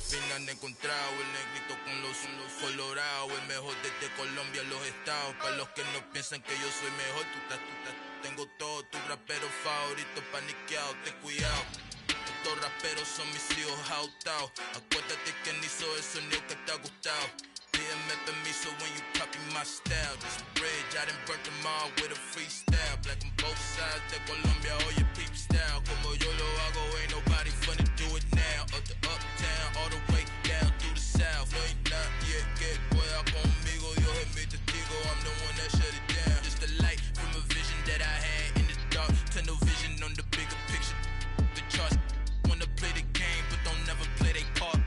fin han encontrado el negrito con los colorados, el mejor desde Colombia, los estados. Para los que no piensan que yo soy mejor, tengo todo, tus raperos favoritos paniqueados, ten cuidado. Estos raperos son mis hijos jautados. Acuérdate que ni hizo el sonido que te ha gustado. Pídeme permiso when you copy my style. This bridge, I done burnt them all with a freestyle. Black on both sides de Colombia, oye peep style. Como yo lo hago, ain't nobody finna do it now. Up to uptown, all the way down through the south. No hay nadie que pueda conmigo, Dios es mi testigo. I'm the one that shut it down. Just a light from a vision that I had in the dark. Tunnel vision on the bigger picture. The charts wanna play the game, but don't never play their part.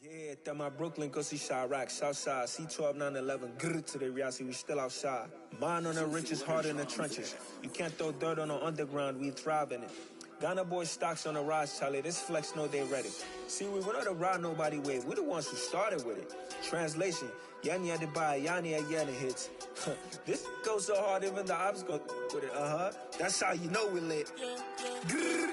Yeah, that my Brooklyn, go see Chirac, Southside, C12, 911, grrr to the reality, we still outside. Mine on the riches, hard in the trenches. You can't throw dirt on the underground, we thrive in it. Ghana boys stocks on the rise, Charlie, this flex know they ready. See, we went on the ride nobody wave, we the ones who started with it. Translation, Yani had to buy, Yani had Yana hits. This goes so hard, even the ops go with it, That's how you know we lit. Grrr,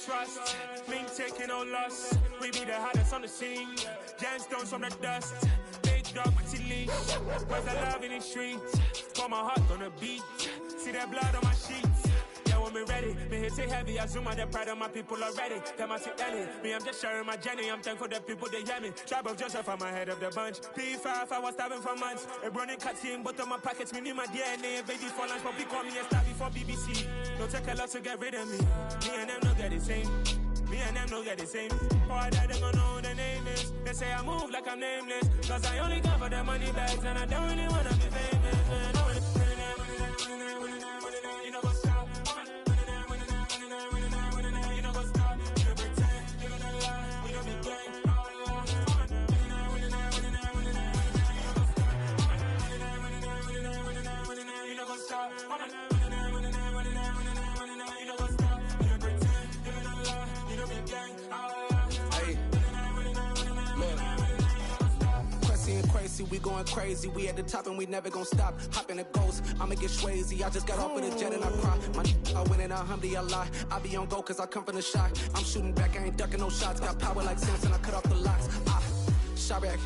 trust, me taking no loss. We be the hottest on the scene. Gemstones from the dust. Big dog with your leash. Where's the love in the streets? Got my heart on the beat. See that blood on my sheets. Yeah, when me ready, me hit it heavy. I zoom out the pride of my people already. Them I see Ellie. Me, I'm just sharing my journey. I'm thankful that people they hear me. Tribe of Joseph, I'm ahead of the bunch. P5, I was starving for months. A running cuts in, but on my pockets, me need my DNA. Baby for lunch, but we call me a star before BBC. Don't take a lot to get rid of me. Me and them no get the same. Me and them no get the same. For I die, they gon' know who the name is. They say I move like I'm nameless. Cause I only come for the money bags. And I don't really wanna be famous. Man. You know what's up. You know what's up. You pretend, you gonna lie. We don't be gang. You know what's up. Crazy, we going crazy. We at the top and we never gon' stop. Hop in a ghost, I'ma get swayzy. I just got off with a jet and I cry. My I win and alhamdulillah. I be on go cause I come from the shot. I'm shooting back, I ain't ducking no shots. Got power like Samson, I cut off the locks. Chirac,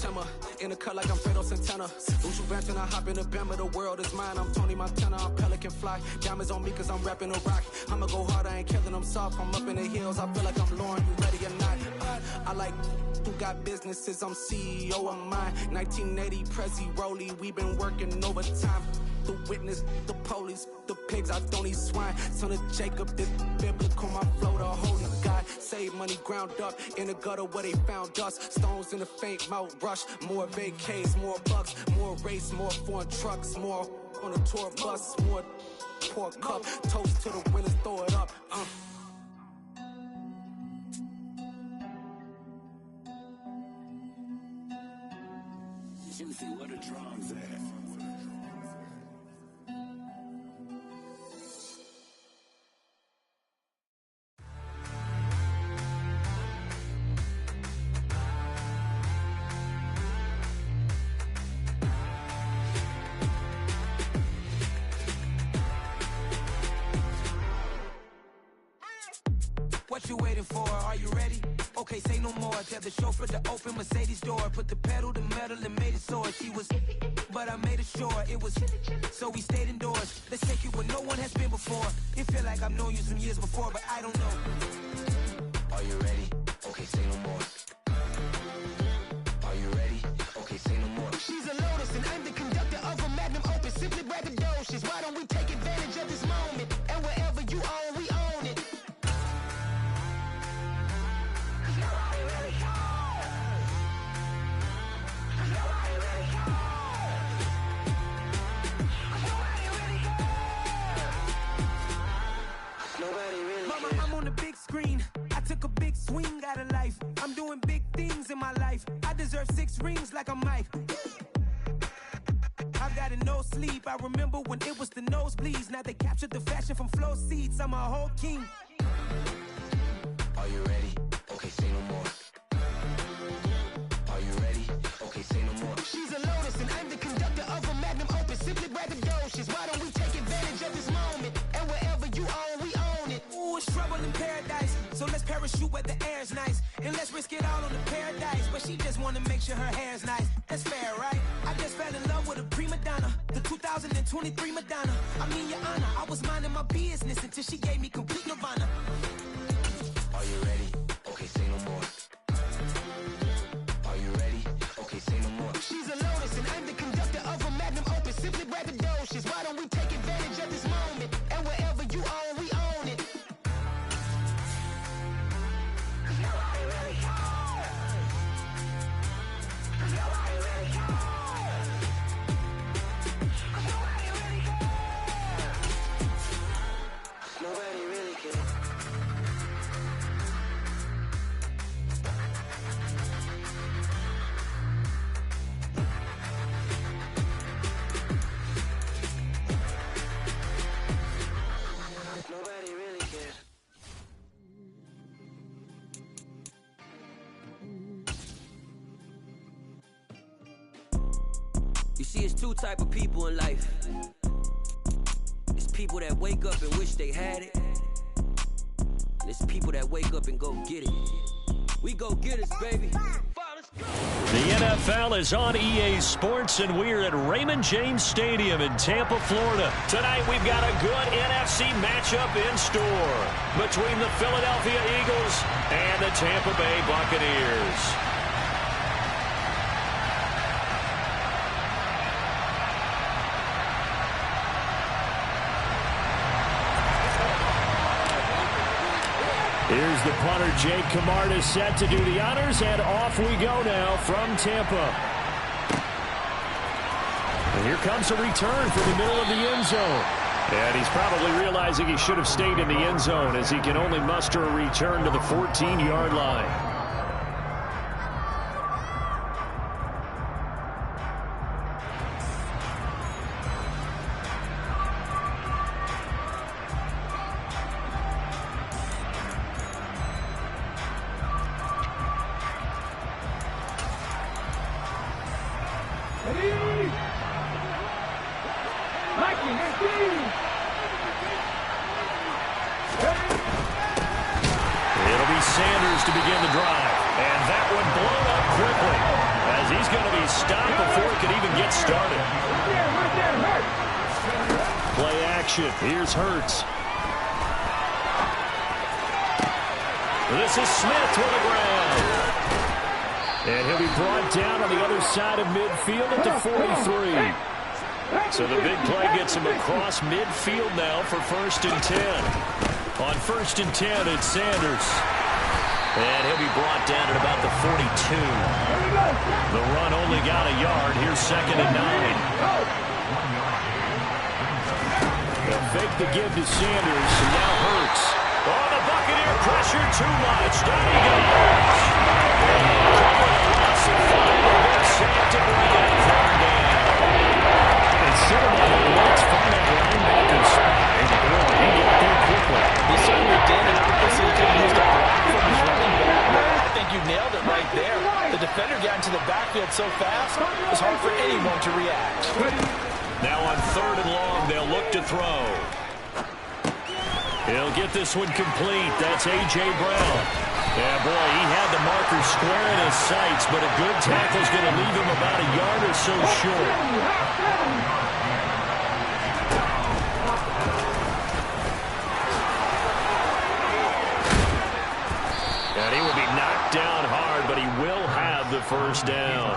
Tema, in the cut like I'm Fredo Santana. Ushu Venton, I hop in the Bama, the world is mine. I'm Tony Montana, I'm Pelican Fly. Diamonds on me cause I'm rapping a rock. I'ma go hard, I ain't killing them soft. I'm up in the hills, I feel like I'm Lauren, you ready or not? I like who got businesses, I'm CEO of mine. 1980 Prezi Rolly, we been working overtime. The witness, the police, the pigs, I don't eat swine. Son of Jacob, this biblical, my flow, the holy God. Save money ground up in the gutter where they found us. Stones in the faint mouth rush. More vacays, more bucks, more race, more foreign trucks, more on a tour bus, more pour cup. Toast to the winners, throw it up. Juicy, what a drums at. What you waiting for? Are you ready? Okay, say no more. Tell the chauffeur to open Mercedes door. Put the pedal to metal and made it soar. She was, but I made it sure it was. So we stayed indoors. Let's take it where no one has been before. It feel like I've known you some years before, but I don't know. Are you ready? Okay, say no more. Are you ready? Okay, say no more. She's a Lotus and I'm the conductor of a Magnum Opus. Simply braggadocious. Why don't we take advantage of this moment? And wherever you own, we own it. like I'm Mike. I've got no sleep. I remember when it was the nosebleeds. Now they captured the fashion from flow seats. I'm a whole king. Are you ready? Okay, say no more. Are you ready? Okay, say no more. She's a lotus and I'm the conductor of a magnum opus. Simply braggadocious. Why don't we take advantage of this moment? And wherever you own, we own it. Ooh, it's trouble in paradise. So let's parachute where the air's nice. And let's risk it all on the paradise. But she just wanna make sure her hair's nice. That's fair, right? I just fell in love with a prima donna. The 2023 Madonna. I mean, your honor, I was minding my business until she gave me complete nirvana. Are you ready? Okay, say no more. Are you ready? Okay, say no more. She's a lotus and I'm the conductor of a magnum opus. Simply braggadocious. Why don't we take advantage of this moment? And wherever you own, we own it. Nobody really cares. Nobody really cares. You see, it's two type of people in life. It's people that wake up and wish they had it. And it's people that wake up and go get it. We go get it, baby. The NFL is on EA Sports, and we're at Raymond James Stadium in Tampa, Florida. Tonight, we've got a good NFC matchup in store between the Philadelphia Eagles and the Tampa Bay Buccaneers. Here's the punter, Jake Camarda, set to do the honors, and off we go now from Tampa. And here comes a return from the middle of the end zone. And he's probably realizing he should have stayed in the end zone as he can only muster a return to the 14-yard line. Sanders to begin the drive. And that one blown up quickly as he's going to be stopped before it could even get started. Play action. Here's Hurts. This is Smith to the ground. And he'll be brought down on the other side of midfield at the 43. So the big play gets him across midfield now for 1st and 10. On 1st and 10, it's Sanders. And he'll be brought down at about the 42. The run only got a yard. Here's 2nd and 9. They'll fake the give to Sanders, and now Hurts. Oh, the Buccaneer pressure too much. Down he goes. Loss of 5. A big sack to bring that third down. And Cinnamon let's find that linebacker spot. And boy, he got there quickly. He certainly did, and obviously he could have used a block from his running back. I think you nailed it right there. The defender got into the backfield so fast, it was hard for anyone to react. Now on 3rd and long, they'll look to throw. He'll get this one complete. That's A.J. Brown. Yeah, boy, he had the marker square in his sights, but a good tackle's going to leave him about a yard or so short. And he will be knocked down hard, but he will have the first down.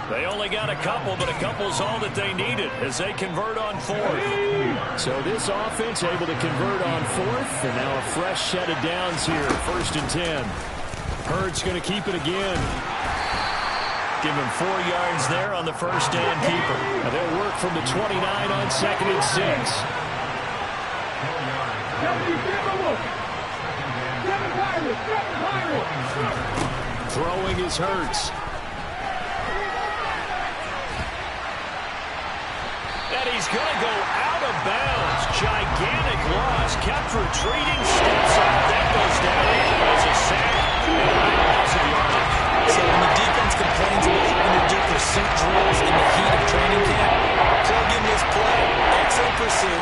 They only got a couple, but a couple's all that they needed as they convert on 4th. So this offense able to convert on 4th, and now a fresh set of downs here, 1st and 10. Hurts going to keep it again. Give him 4 yards there on the first down keeper. Now they'll work from the 29 on 2nd and 6. Throwing is Hurts. And he's going to go out of bounds. Gigantic loss. Kept retreating. Steps up. That goes down as a sack. And a loss of yardage. So when the defense complains about having to do pursuit drills in the heat of training camp, plug in this play. Excellent pursuit.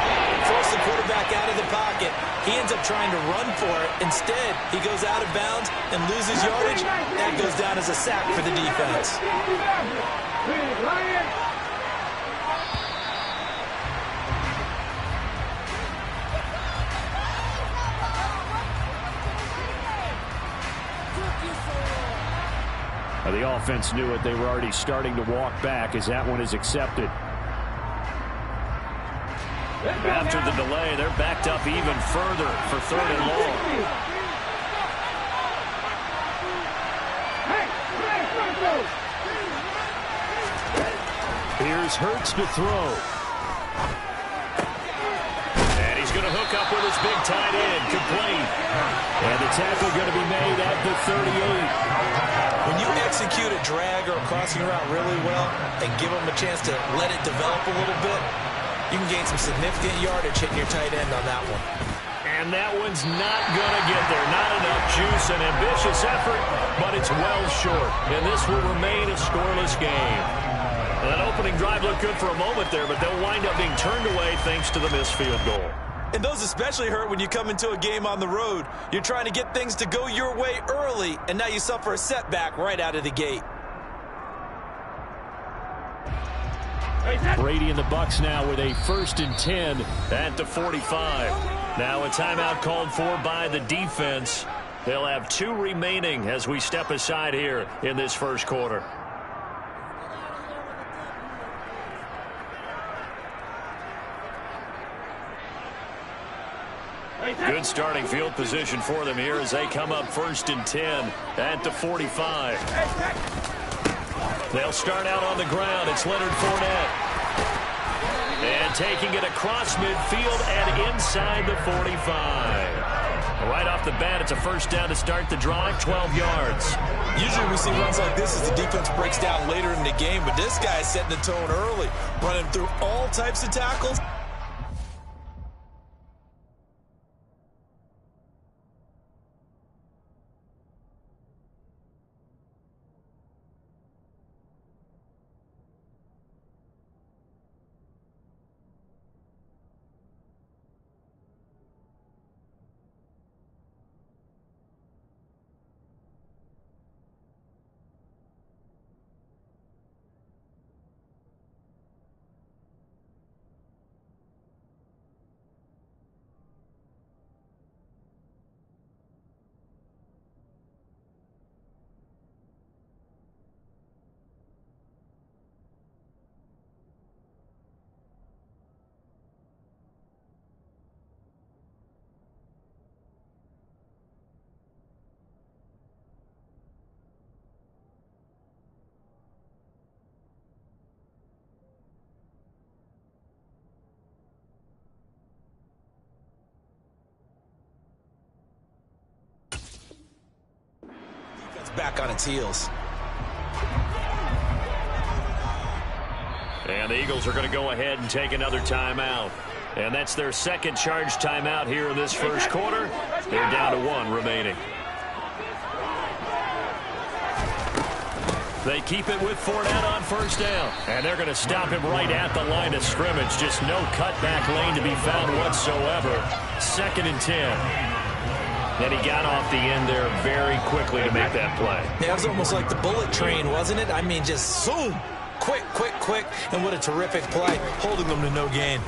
Force the quarterback out of the pocket. He ends up trying to run for it. Instead, he goes out of bounds and loses yardage. That goes down as a sack for the defense. The offense knew it. They were already starting to walk back as that one is accepted. After the delay, they're backed up even further for 3rd and long. Here's Hurts to throw. And he's going to hook up with his big tight end, complete. And the tackle going to be made at the 38. When you execute a drag or a crossing route really well and give them a chance to let it develop a little bit, you can gain some significant yardage hitting your tight end on that one. And that one's not going to get there. Not enough juice. An ambitious effort, but it's well short. And this will remain a scoreless game. That opening drive looked good for a moment there, but they'll wind up being turned away thanks to the missed field goal. And those especially hurt when you come into a game on the road. You're trying to get things to go your way early, and now you suffer a setback right out of the gate. Brady and the Bucs now with a 1st and 10 at the 45. Now a timeout called for by the defense. They'll have 2 remaining as we step aside here in this first quarter. Good starting field position for them here as they come up 1st and 10 at the 45. They'll start out on the ground. It's Leonard Fournette. And taking it across midfield and inside the 45. Right off the bat, it's a 1st down to start the drive, 12 yards. Usually we see runs like this as the defense breaks down later in the game, but this guy's setting the tone early, running through all types of tackles. Back on its heels. And the Eagles are going to go ahead and take another timeout. And that's their 2nd charge timeout here in this first quarter. They're down to 1 remaining. They keep it with Fournette on 1st down. And they're going to stop him right at the line of scrimmage. Just no cutback lane to be found whatsoever. 2nd and 10. And he got off the end there very quickly to make that play. Yeah, it was almost like the bullet train, wasn't it? I mean, just zoom. Quick, quick, quick. And what a terrific play, holding them to no gain.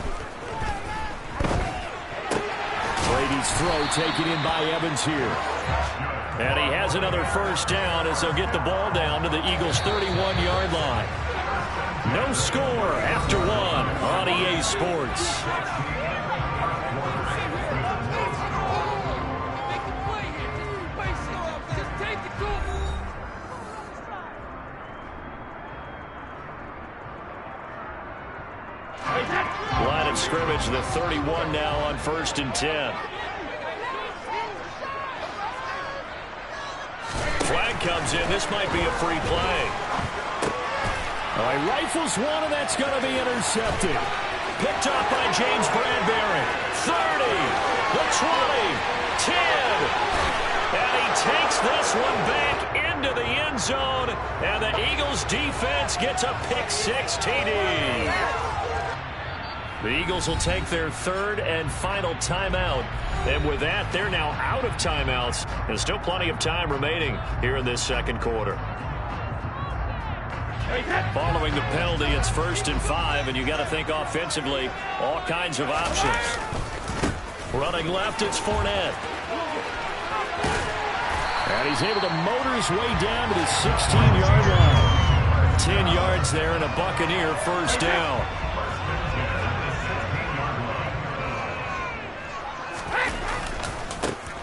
Brady's throw taken in by Evans here. And he has another 1st down as they'll get the ball down to the Eagles' 31-yard line. No score after 1 on EA Sports. Line of scrimmage, the 31 now on 1st and 10. Flag comes in. This might be a free play. All right, rifles one, and that's going to be intercepted. picked off by James Bradbury. 30, the 20, 10. And he takes this one back into the end zone. And the Eagles defense gets a pick-6 TD. The Eagles will take their third and final timeout. And with that, they're now out of timeouts. There's still plenty of time remaining here in this second quarter. Following the penalty, it's 1st and 5, and you got to think offensively, all kinds of options. Running left, it's Fournette. And he's able to motor his way down to the 16-yard line. 10 yards there and a Buccaneer first down.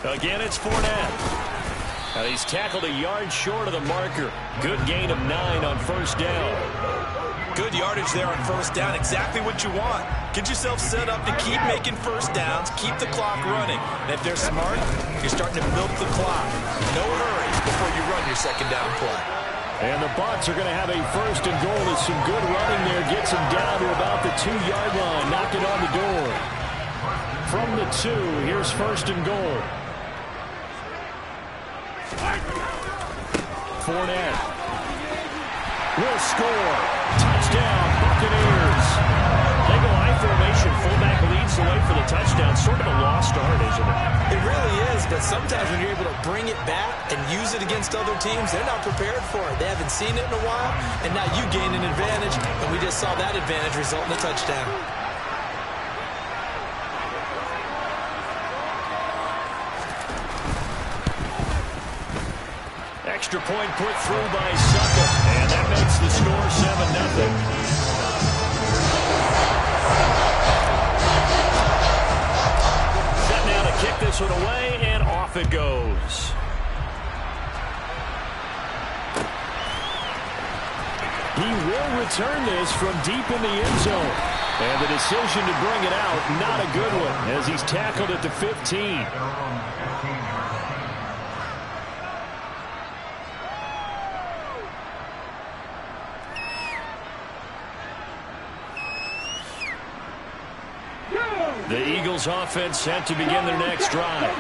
Again, it's Fournette. And he's tackled a yard short of the marker. Good gain of 9 on first down. Good yardage there on first down. Exactly what you want. Get yourself set up to keep making first downs, keep the clock running. And if they're smart, you're starting to milk the clock. No hurry before you run your second down play. And the Bucs are going to have a first and goal. There's some good running there. Gets him down to about the 2-yard line. Knocked it on the door. From the 2, here's first and goal. Fournette will score. Touchdown, Buccaneers. They go I formation. Fullback leads the way for the touchdown. Sort of a lost art, isn't it? It really is, but sometimes when you're able to bring it back and use it against other teams, they're not prepared for it. They haven't seen it in a while, and now you gain an advantage, and we just saw that advantage result in a touchdown. Extra point put through by Suckup, and that makes the score 7-0. Set now to kick this one away, and off it goes. He will return this from deep in the end zone. And the decision to bring it out, not a good one, as he's tackled at the 15. The Eagles offense set to begin their next drive.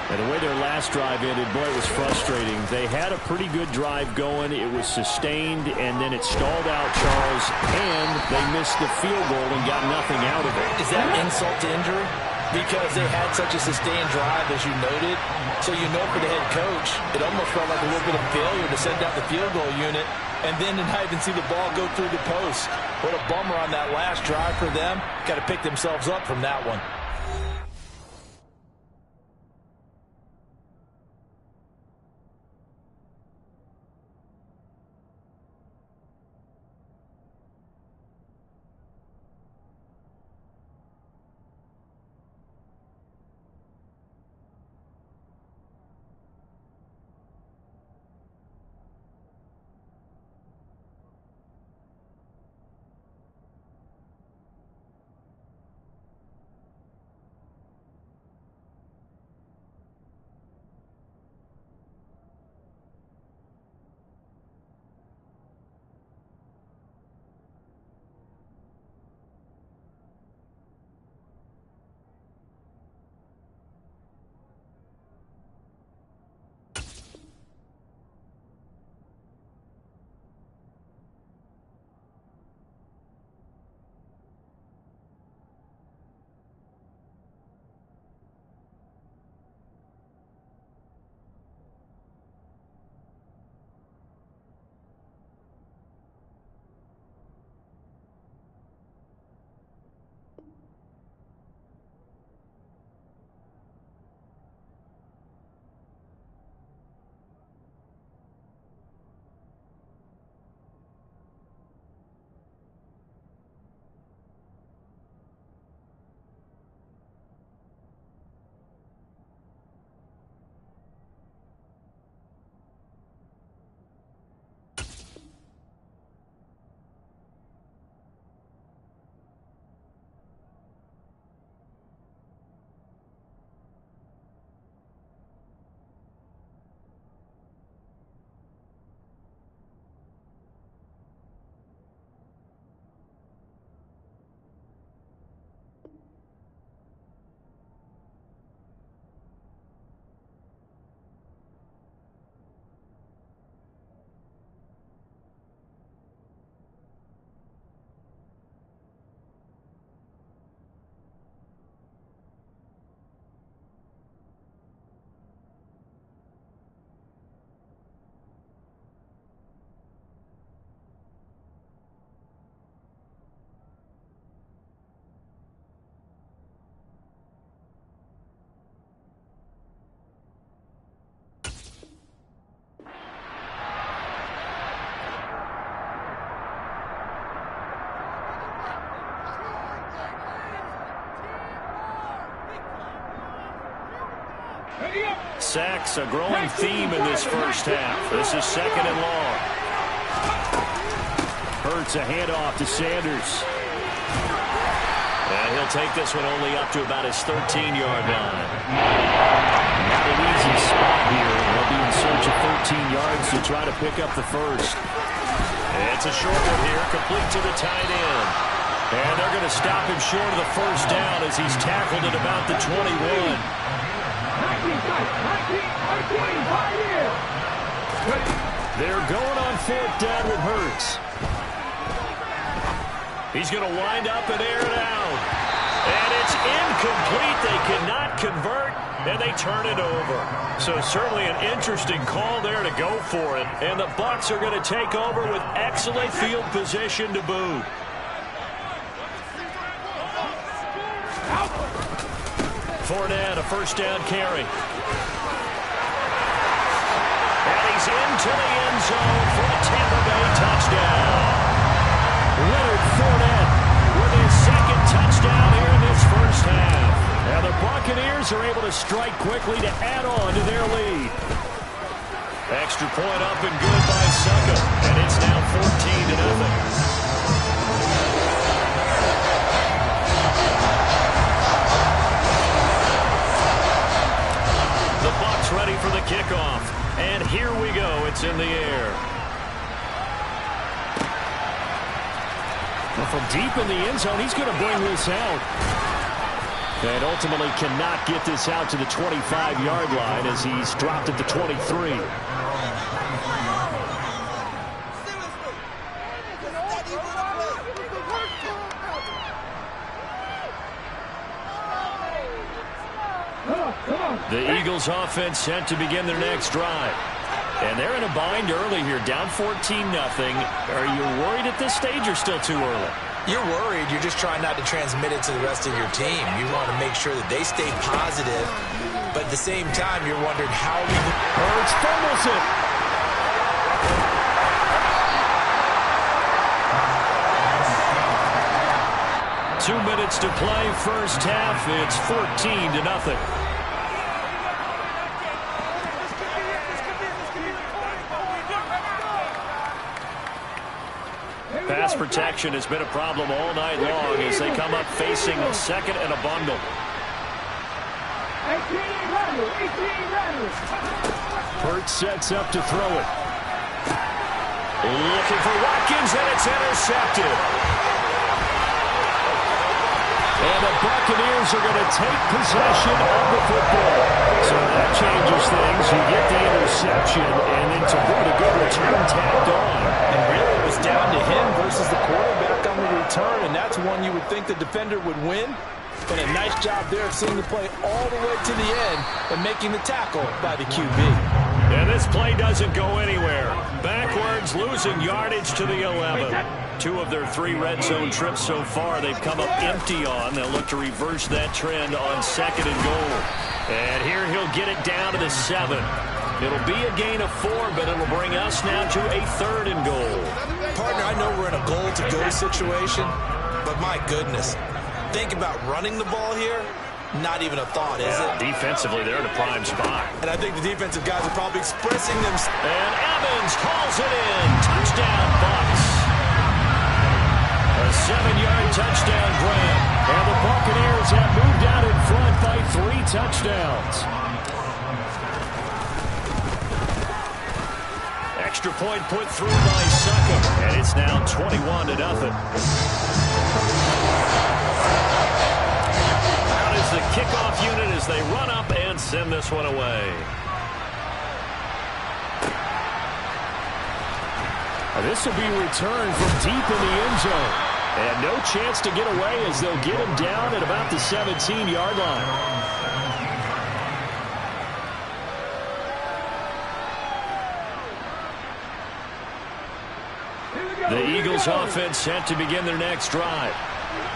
And the way their last drive ended, boy, it was frustrating. They had a pretty good drive going. It was sustained, and then it stalled out, Charles, and they missed the field goal and got nothing out of it. Is that insult to injury? Because they had such a sustained drive, as you noted. So you know for the head coach, it almost felt like a little bit of failure to send out the field goal unit and then to not even see the ball go through the post. What a bummer on that last drive for them. Got to pick themselves up from that one. Sacks, a growing theme in this first half. This is 2nd and long. Hurts a handoff to Sanders. And he'll take this one only up to about his 13-yard line. Not an easy spot here. They'll be in search of 13 yards to try to pick up the first. It's a short one here, complete to the tight end. And they're going to stop him short of the first down as he's tackled at about the 21. They're going on 4th down with Hurts. He's going to wind up and air it out. And it's incomplete. They cannot convert, and they turn it over. So certainly an interesting call there to go for it. And the Bucs are going to take over with excellent field position to boot. Fournette, a first down carry. And he's into the end zone for a Tampa Bay touchdown. Leonard Fournette with his 2nd touchdown here in this first half. Now the Buccaneers are able to strike quickly to add on to their lead. Extra point up and good by Succa. And it's now 14-0. The Bucs ready for the kickoff. And here we go. It's in the air. Well, from deep in the end zone, he's going to bring this out. And ultimately cannot get this out to the 25-yard line as he's dropped at the 23. The Eagles offense set to begin their next drive. And they're in a bind early here, down 14-0. Are you worried at this stage or still too early? You're worried. You're just trying not to transmit it to the rest of your team. You want to make sure that they stay positive, but at the same time, you're wondering how we... Hurts fumbles it. 2 minutes to play, first half. It's 14-0. Pass protection has been a problem all night long as they come up facing 2nd and a bundle. Hurts sets up to throw it. Looking for Watkins, and it's intercepted. And the Buccaneers are going to take possession of the football. So that changes things. You get the interception, and then to boot, a good return tacked on. And really, it was down to him versus the quarterback on the return, and that's one you would think the defender would win. But a nice job there of seeing the play all the way to the end and making the tackle by the QB. And this play doesn't go anywhere. Backwards, losing yardage to the 11. 2 of their 3 red zone trips so far they've come up empty on. They'll look to reverse that trend on 2nd and goal. And here he'll get it down to the 7. It'll be a gain of 4, but it'll bring us now to a 3rd and goal. Partner, I know we're in a goal-to-go situation, but my goodness, think about running the ball here. Not even a thought, is it? Defensively, they're in a prime spot. And I think the defensive guys are probably expressing them. And Evans hauls it in. Touchdown, Bucs. A 7-yard touchdown grab. And the Buccaneers have moved out in front by 3 touchdowns. Extra point put through by Succa. And it's now 21-0. Out is the kickoff unit as they run up and send this one away. This will be returned from deep in the end zone. And no chance to get away as they'll get him down at about the 17-yard line. The Eagles offense set to begin their next drive.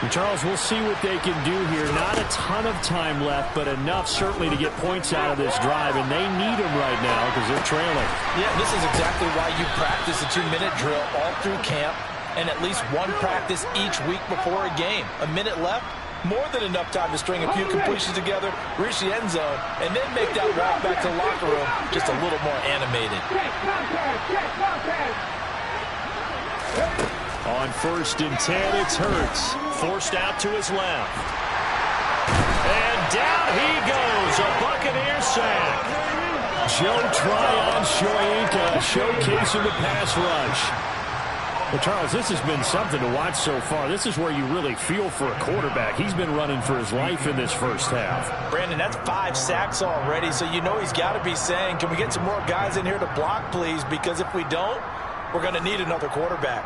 And Charles, we'll see what they can do here. Not a ton of time left, but enough certainly to get points out of this drive, and they need them right now because they're trailing. Yeah, this is exactly why you practice a 2-minute drill all through camp and at least one practice each week before a game. A minute left, More than enough time to string a few completions together, reach the end zone, and then make that walk back to the locker room just a little more animated. On 1st and 10, it's Hurts. Forced out to his left. And down he goes, a Buccaneer sack. Joe Tryon-Shoyinka showcasing the pass rush. Well, Charles, this has been something to watch so far. This is where you really feel for a quarterback. He's been running for his life in this first half. Brandon, that's 5 sacks already, so you know he's got to be saying, can we get some more guys in here to block, please? Because if we don't, we're going to need another quarterback.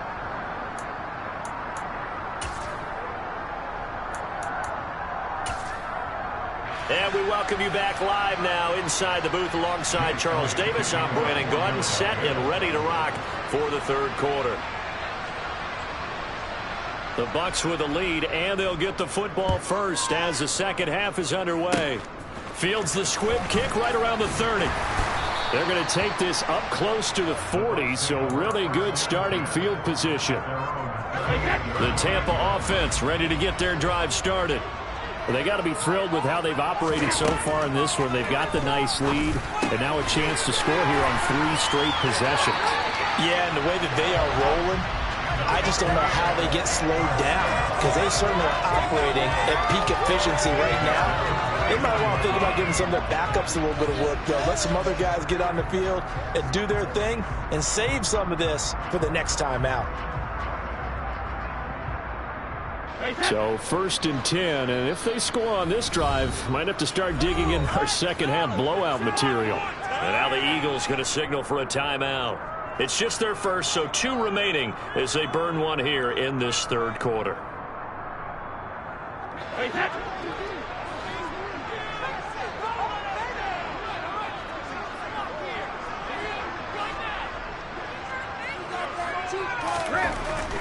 And we welcome you back live now inside the booth alongside Charles Davis. I'm Brandon Gaudin, set and ready to rock for the third quarter. The Bucs with the lead, and they'll get the football first as the second half is underway. Fields the squib kick right around the 30. They're going to take this up close to the 40, so really good starting field position. The Tampa offense ready to get their drive started. Well, they got to be thrilled with how they've operated so far in this one. They've got the nice lead, and now a chance to score here on 3 straight possessions. Yeah, and the way that they are rolling, I just don't know how they get slowed down, because they certainly are operating at peak efficiency right now. They might want to think about giving some of their backups a little bit of work, though. Let some other guys get on the field and do their thing and save some of this for the next time out. So 1st and 10, and if they score on this drive, might have to start digging in our second half blowout material. And now the Eagles going to signal for a timeout. It's just their first, so 2 remaining as they burn one here in this third quarter.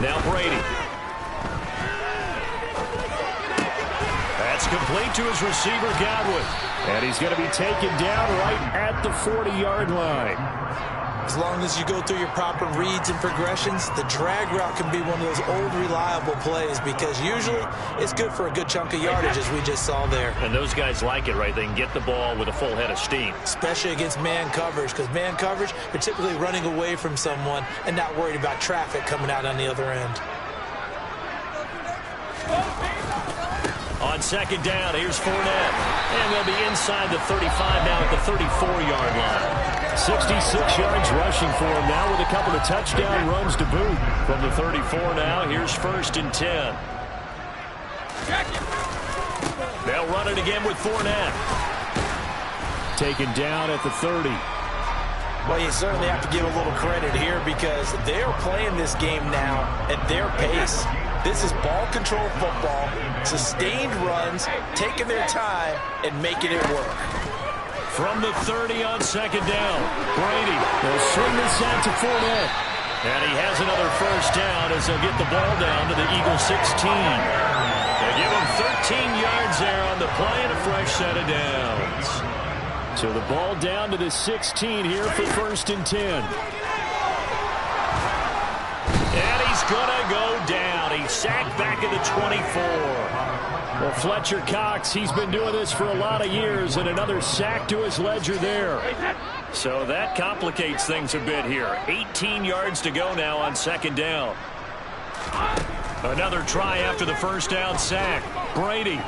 Now Brady. That's complete to his receiver, Godwin. And he's going to be taken down right at the 40-yard line. As long as you go through your proper reads and progressions, the drag route can be one of those old reliable plays, because usually it's good for a good chunk of yardage, as we just saw there. And those guys like it, right? They can get the ball with a full head of steam. Especially against man coverage, because man coverage, you're typically running away from someone and not worried about traffic coming out on the other end. On second down, here's Fournette. And they'll be inside the 35 now at the 34-yard line. 66 yards rushing for him now with a couple of touchdown runs to boot. From the 34 now, here's 1st and 10. They'll run it again with Fournette. Taken down at the 30. Well, you certainly have to give a little credit here, because they're playing this game now at their pace. This is ball control football, sustained runs, taking their time and making it work. From the 30 on second down, Brady will swing this out to Fournette. And he has another first down as they'll get the ball down to the Eagles 16. They give him 13 yards there on the play and a fresh set of downs. So the ball down to the 16 here for 1st and 10. And he's going to go down. He's sacked back at the 24. Well, Fletcher Cox, he's been doing this for a lot of years, and another sack to his ledger there. So that complicates things a bit here. 18 yards to go now on second down. Another try after the first down sack. Brady.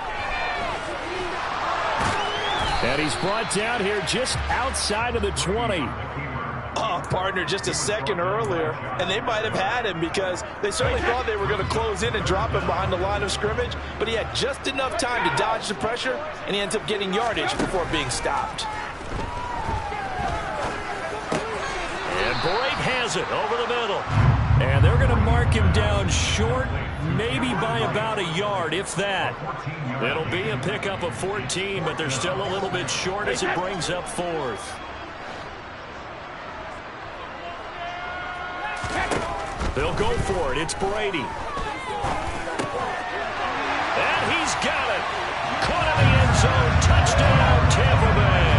And he's brought down here just outside of the 20. Oh, partner, just a second earlier, and they might have had him, because they certainly thought they were going to close in and drop him behind the line of scrimmage, but he had just enough time to dodge the pressure, and he ends up getting yardage before being stopped. And Brate has it over the middle. And they're going to mark him down short, maybe by about a yard, if that. It'll be a pickup of 14, but they're still a little bit short as it brings up 4th. They'll go for it. It's Brady. And he's got it. Caught in the end zone. Touchdown, Tampa Bay.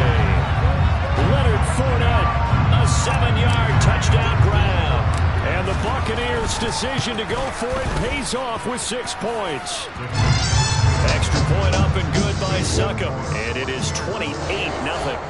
Leonard Fournette, a 7-yard touchdown grab. And the Buccaneers' decision to go for it pays off with 6 points. Extra point up and good by Succo. And it is 28-0.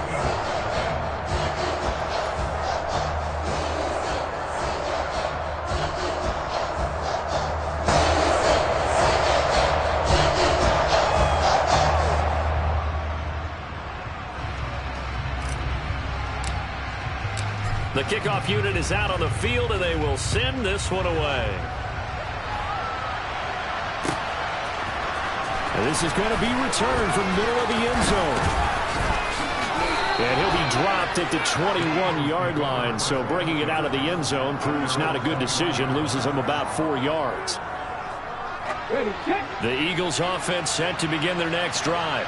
The kickoff unit is out on the field, and they will send this one away. And this is going to be returned from middle of the end zone. And he'll be dropped at the 21-yard line, so bringing it out of the end zone proves not a good decision, loses him about 4 yards. The Eagles offense set to begin their next drive.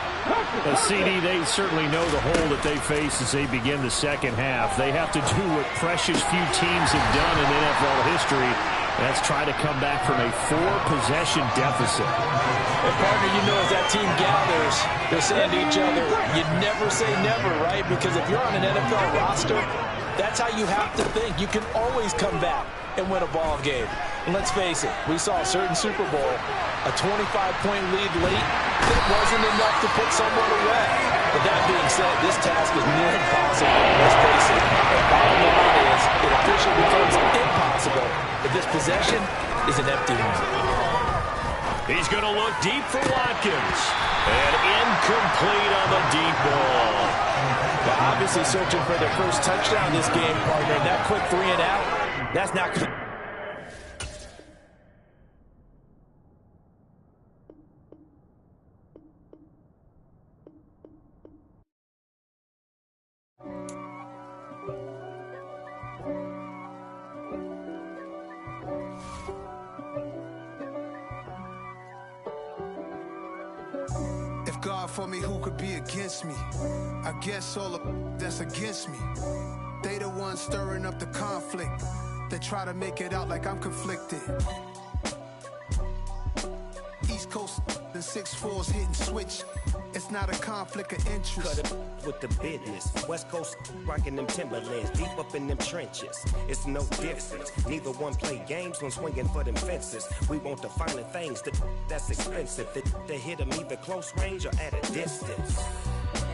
CD, they certainly know the hole that they face as they begin the second half. They have to do what precious few teams have done in NFL history. That's try to come back from a 4-possession deficit. And partner, you know, as that team gathers, they're saying to each other, you never say never, right? Because if you're on an NFL roster, that's how you have to think. You can always come back and win a ball game. And let's face it, we saw a certain Super Bowl, a 25-point lead late, that wasn't enough to put someone away. But that being said, this task is near impossible. Let's face it, the bottom line is it officially becomes impossible if this possession is an empty one. He's going to look deep for Watkins. And incomplete on the deep ball. Well, obviously searching for their first touchdown this game, partner. And that quick 3 and out, that's not good. God for me, who could be against me? I guess all of that's against me. They the ones stirring up the conflict. They try to make it out like I'm conflicted. East Coast and 6'4's hitting switch. It's not a conflict of interest. Cut it with the business. West Coast rocking them Timberlands, deep up in them trenches. It's no difference. Neither one play games when swinging for them fences. We want the finer things that's expensive. They hit them either close range or at a distance.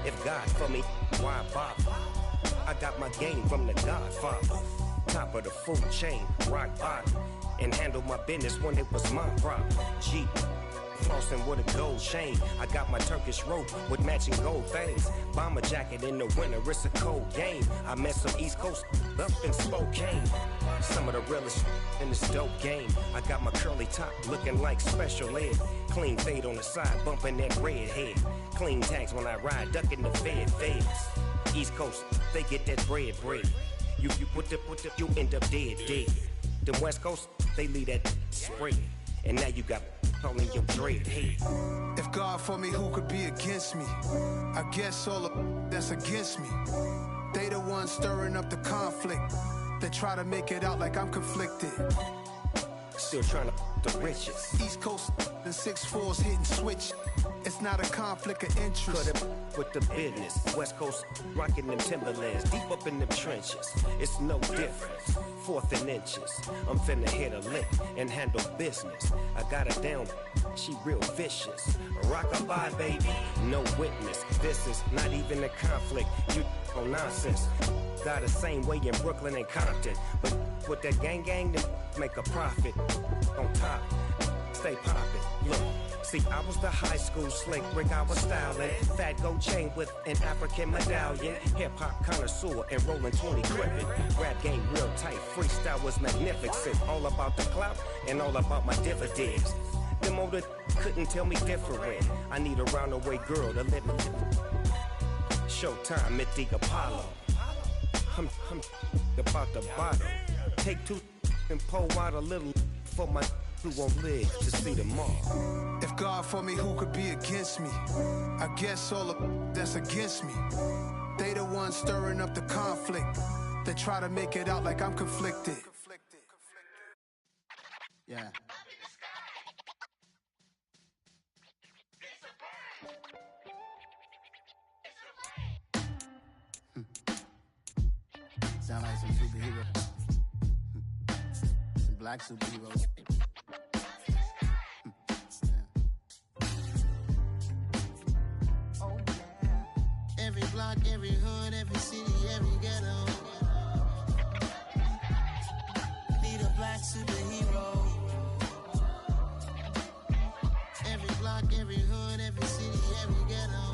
If God for me, why bother? I got my game from the Godfather. Top of the food chain, rock bottom. And handle my business when it was my problem. G. Flossing with a gold chain. I got my Turkish rope with matching gold things. Bomber jacket in the winter, it's a cold game. I met some East Coast up in Spokane. Some of the realest in this dope game. I got my curly top looking like special ed. Clean fade on the side, bumping that red head. Clean tags when I ride, ducking the feds. East Coast, they get that bread. You you end up dead. The West Coast, they leave that spray. And now you got all in your dread head. If God for me, who could be against me? I guess all of that's against me. They the ones stirring up the conflict. They try to make it out like I'm conflicted. Still trying to the riches. East Coast and 6'4's hitting switch. It's not a conflict of interest. Cut it with the business. West Coast rocking them Timberlands, deep up in them trenches. It's no difference. 4th and inches. I'm finna hit a lick and handle business. I got her down, she real vicious. Rock-a-bye, baby, no witness. This is not even a conflict. You on nonsense. Got the same way in Brooklyn and Compton. But with that gang, then make a profit. On top, stay poppin'. Look. See, I was the high school slick Rick, I was styling. Fat gold chain with an African medallion. Hip-hop connoisseur and rolling 20 gripping. Rap game real tight, freestyle was magnificent. All about the clout and all about my dividends. Them older couldn't tell me different. I need a roundaway girl to let me Showtime at the Apollo. I'm about the bottom. Take 2 and pull out a little for my who won't live to see tomorrow. If God for me, who could be against me? I guess all of that's against me. They the ones stirring up the conflict. They try to make it out like I'm conflicted. Yeah. Sound like some superheroes. Some black superheroes. Every block, every hood, every city, every ghetto. Need a black superhero. Every block, every hood, every city, every ghetto.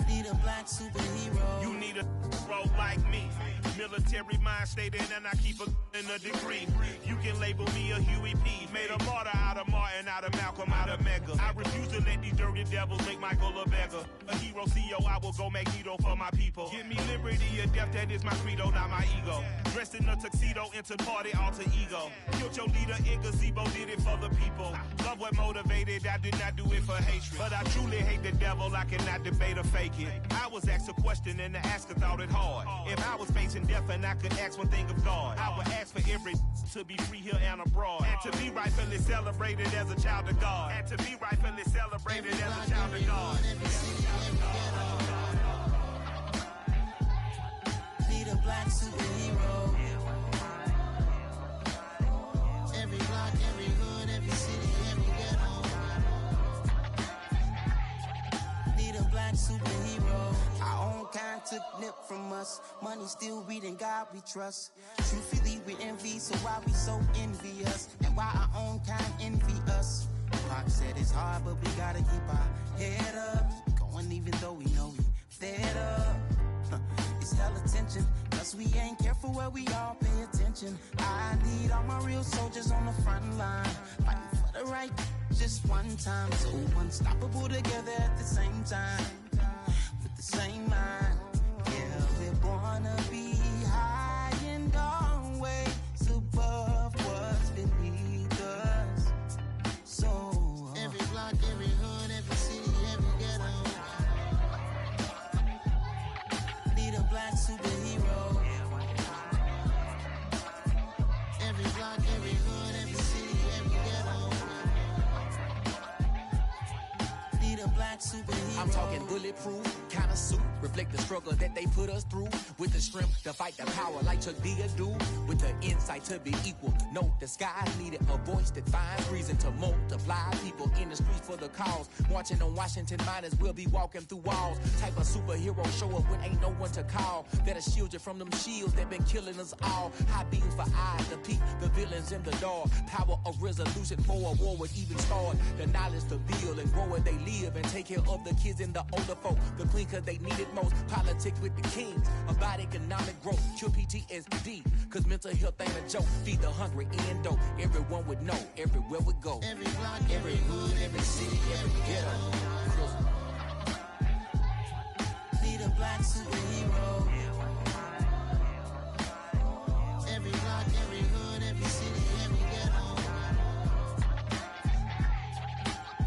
Need a black superhero. You need a role like me. Military mind stated, and I keep a in a degree. You can label me a Huey P. Made a martyr out of Martin, out of Malcolm, out of Mega. I refuse to let these dirty devils make Michael a beggar. A hero CEO, I will go Magneto for my people. Give me liberty or death, that is my credo, not my ego. Dressed in a tuxedo, into party, alter ego. Killed your leader in gazebo, did it for the people. Love what motivated, I did not do it for hatred. But I truly hate the devil, I cannot debate or fake it. I was asked a question and the asker thought it hard. If I was facing death and I could ask one thing of God, I would ask for every to be free here and abroad, and to be rightfully celebrated as a child of God, and to be rightfully celebrated as a child of God. Need a black superhero. Every block, every hood, every city, every ghetto. Need a black superhero. Our own kind took nip from us. Money still reading, God we trust. Truthfully we envy, so why we so envious? And why our own kind envy us? Pac said it's hard, but we gotta keep our head up. Going even though we know we fed up. It's hella tension, cause we ain't careful where we all pay attention. I need all my real soldiers on the front line, fighting for the right just one time. So unstoppable together at the same time, with the same mind. Yeah, we're gonna be high and always above what's beneath us. So every block, every hood, every city, every ghetto. Need a black superhero. Every block, every hood, every city, every ghetto. Need a black superhero. I'm talking bulletproof kind of suit, reflect the struggle that they put us through, with the strength to fight the power like Chuck D do, with the insight to be equal. No, the sky needed a voice that finds reason to multiply people in the streets for the cause. Marching on Washington miners, we'll be walking through walls. Type of superhero show up when ain't no one to call. That'll shield you from them shields that been killing us all. High beams for eyes to peek the villains in the dark. Power of resolution for a war would even start. The knowledge to build and grow where they live, and take care of the kids and the older folk. The clean cause they need it most. Politics with the kings about economic growth. Cure PTSD, cause mental health ain't a joke. Feed the hungry and dope. Everyone would know everywhere we go. Every block, every hood, every city, every ghetto. Need a black superhero. Every block, every hood, every city, every ghetto.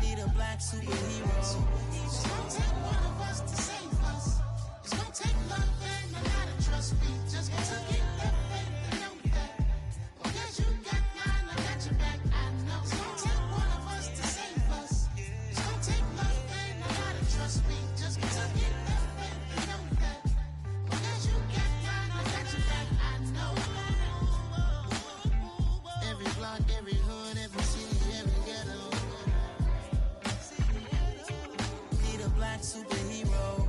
Need a black superhero. It's gonna take one of us to save us. It's gonna take love and a lot of trust. We just gotta get that faith and know that. Well, guess you got mine, I got your back, I know. It's gonna take one of us to save us. It's gonna take love and a lot of trust. We just gotta get that faith and know that. Well, guess you got mine, I got your back, I know. Every block, every hood, every city, every ghetto. Need a black superhero.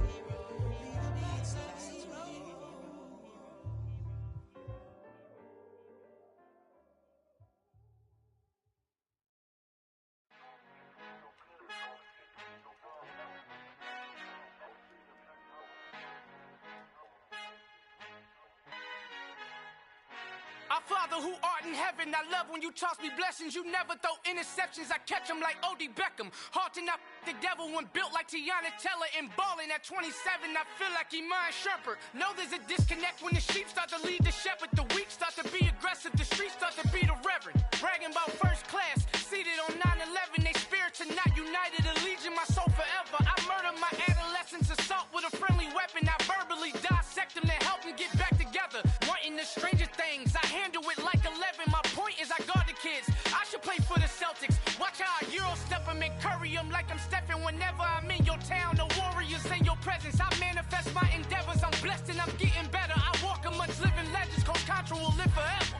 Our Father who art in heaven, I love when you toss me blessings. You never throw interceptions, I catch them like O.D. Beckham. Hard to not the devil when built like Tiana Teller and balling at 27. I feel like Iman Shumpert. Know there's a disconnect when the sheep start to lead the shepherd. The weak start to be aggressive, the streets start to be the reverend. Bragging about first class, seated on 9/11. They spirits are not united, allegiance my soul forever. I murder my adolescence, assault with a friendly weapon. I verbally dissect them to help them get back together. Wanting the stranger things, I handle it like 11. My point is I guard the kids. I should play for the Celtics. Watch how I Euro step them and curry them like I'm stepping. Whenever I'm in your town, the warriors in your presence. I manifest my endeavors. I'm blessed and I'm getting better. I walk amongst living legends. Coach Contra will live forever.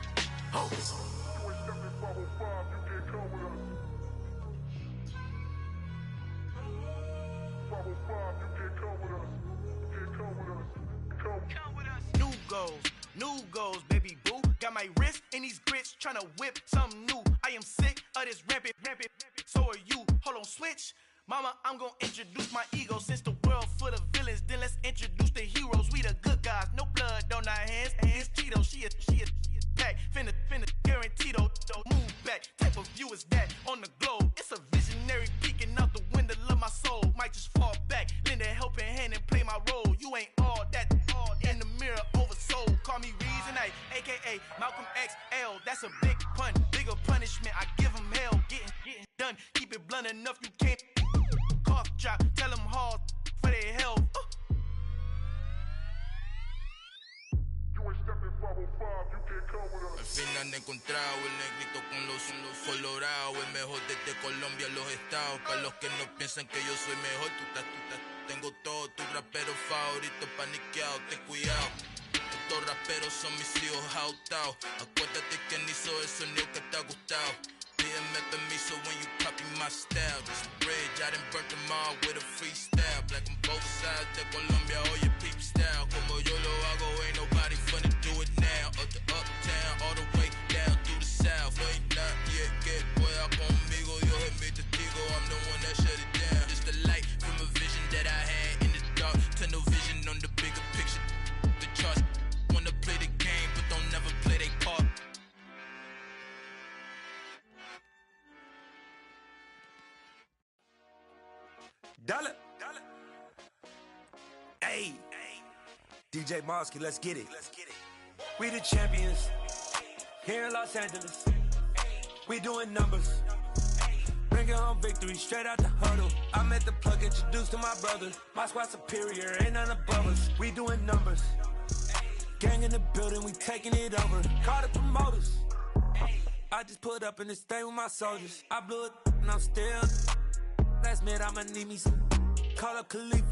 Oh. tryna whip something new. I am sick of this rampant. So are you. Hold on, switch. Mama, I'm gonna introduce my ego. Since the world full of villains, then let's introduce the heroes. We the good guys, no blood on our hands. It's Cheeto, she is back. Finna, guaranteed don't move back. Type of view is that on the globe? It's a visionary peeking out the window of my soul. Might just fall back, lend a helping hand and play my role. You ain't all that in the mirror oversold. Call me Reason A, aka Malcolm XL. That's a big pun, bigger punishment. I give him hell, getting done. Keep it blunt enough, you can't cough drop. Tell them hard for their health. Al final he encontrado el negrito con los colorados, el mejor desde Colombia a los estados. Para los que no piensan que yo soy mejor, tengo todo tus raperos favoritos paniqueados, ten cuidado. Estos raperos son mis hijos jautados. Acuérdate quién hizo el sonido que te ha gustado. Pídeme permiso when you copy my style. This bridge, I done burnt them all with a freestyle. Black on both sides de Colombia, oye peep style. Como yo lo hago, ain't nobody finna do it now. Up to uptown, all the way down through the south. No ain't not yet, que pueda conmigo. Dios es mi testigo, I'm the one that shut it down. Just the light from a vision that I had in the dark. Tunnel vision on the bigger picture. The charts wanna play the game, but don't never play their part. Dollar. Hey. DJ Mosky, let's get it. We the champions here in Los Angeles. We doing numbers. Bringing home victory straight out the huddle. I met the plug, introduced to my brother. My squad superior, ain't none above us. We doing numbers. Gang in the building, we taking it over. Call the promoters. I just put up in this thing with my soldiers. I blew it and I'm still. Last minute I'ma need me some. Call up Khalifa.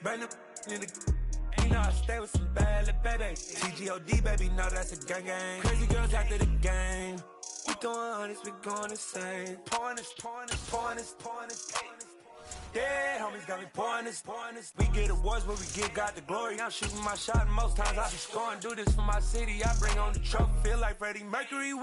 Bring the in the. You know I stay with some bad little baby. TGOD baby, know that's a gang gang. Crazy girls after the game. We going honest, we going insane. Pouring this. Yeah, homies got me pouring this. We get awards where we give God the glory. I'm shooting my shot and most times I be scoring. Do this for my city, I bring on the trophy. Feel like Freddie Mercury.